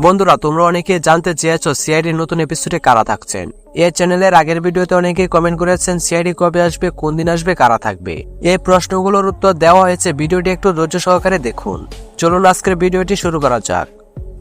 বন্ধুরা, তোমরা অনেকে জানতে চেয়েছো সিআইডির নতুন এপিসোডে কারা থাকছেন। এই চ্যানেলের আগের ভিডিওতে অনেকেই কমেন্ট করেছেন সিআইডি কবে আসবে, কোন দিন আসবে, কারা থাকবে। এই প্রশ্নগুলোর উত্তর দেওয়া হয়েছে, ভিডিওটি একটু ধৈর্য সহকারে দেখুন। চলুন আজকের ভিডিওটি শুরু করা যাক।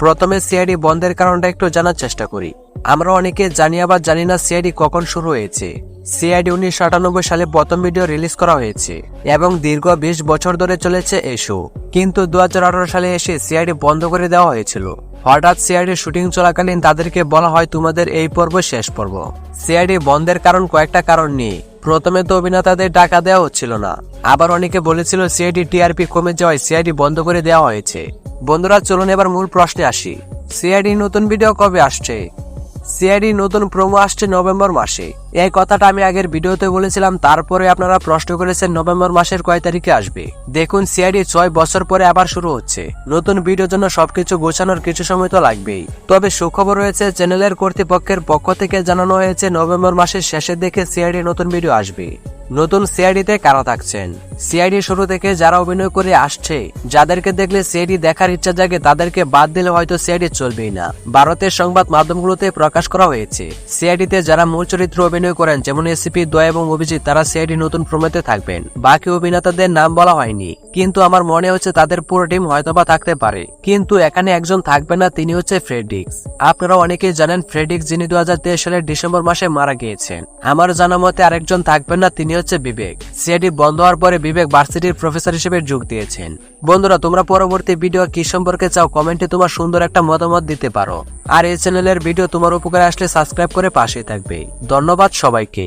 প্রথমে সিআইডি বন্ধের কারণটা একটু জানার চেষ্টা করি। আমরা অনেকে জানি আবার জানি না সিআইডি কখন শুরু হয়েছে। সিআইডি 1998 সালে প্রথম ভিডিও রিলিজ করা হয়েছে এবং দীর্ঘ 20 বছর ধরে চলেছে এই শো। কিন্তু 2018 সালে এসে সিআইডি বন্ধ করে দেওয়া হয়েছিল। হঠাৎ সিআইডি শুটিং চলাকালীন তাদেরকে বলা হয় তোমাদের এই পর্ব শেষ পর্ব। সিআইডি বন্ধের কারণ কয়েকটা কারণ নিয়ে। প্রথমে তো অভিনেতাদের টাকা দেওয়া হচ্ছিল না, আবার অনেকে বলেছিল সিআইডি টিআরপি কমে যাওয়ায় সিআইডি বন্ধ করে দেওয়া হয়েছে। বন্ধুরা, চলুন এবার মূল প্রশ্নে আসি। সিআইডি নতুন ভিডিও কবে আসছে? সিআইডি নতুন প্রোমো আসছে নভেম্বর মাসে। এই কথাটা আমি আগের ভিডিওতে বলেছিলাম, তারপরে আপনারা প্রশ্ন করেছেন নভেম্বর মাসের কয় তারিখে আসবে। দেখুন, সিআইডি 6 বছর পরে আবার শুরু হচ্ছে। নতুন ভিডিওর জন্য সবকিছু গোছানোর কিছু সময় তো লাগবেই। তবে সুখবর রয়েছে, চ্যানেলের কর্তৃপক্ষের পক্ষ থেকে জানানো হয়েছে নভেম্বর মাসের শেষের দিকে সিআইডি নতুন ভিডিও আসবে। নতুন সিআইডিতে কারা থাকছেন? সিআইডি শুরু থেকে যারা অভিনয় করে আসছে, যাদেরকে দেখলে সিআইডি দেখার ইচ্ছা জাগে, তাদেরকে বাদ দিলে হয়তো সিআইডি চলবেই না। ভারতের সংবাদ মাধ্যমগুলোতে প্রকাশ করা হয়েছে সিআইডিতে যারা মূল চরিত্র অভিনয় করেন, যেমন এসিপি, দয়া এবং অভিজিৎ, তারা সিআইডি নতুন প্রোমোতে থাকবেন। বাকি অভিনেতাদের নাম বলা হয়নি, কিন্তু আমার মনে হচ্ছে তাদের পুরো টিম হয়তোবা থাকতে পারে। কিন্তু এখানে একজন থাকবে না, তিনি হচ্ছে ফ্রেডিক্স। আপনারা অনেকেই জানেন ফ্রেডিক্স, যিনি 2023 সালের ডিসেম্বর মাসে মারা গিয়েছেন। আমার জানা মতে আরেকজন থাকবেন না, তিনি হচ্ছে বিবেক। সিআইডি বন্ধ হওয়ার পরে বিবেক ভার্সিটির প্রফেসর হিসেবে যোগ দিয়েছেন। বন্ধুরা, তোমরা পরবর্তী ভিডিও কি সম্পর্কে চাও কমেন্টে তোমার সুন্দর একটা মতামত দিতে পারো। আর এই চ্যানেলের ভিডিও তোমার উপকারে আসলে সাবস্ক্রাইব করে পাশে থাকবে। ধন্যবাদ সবাইকে।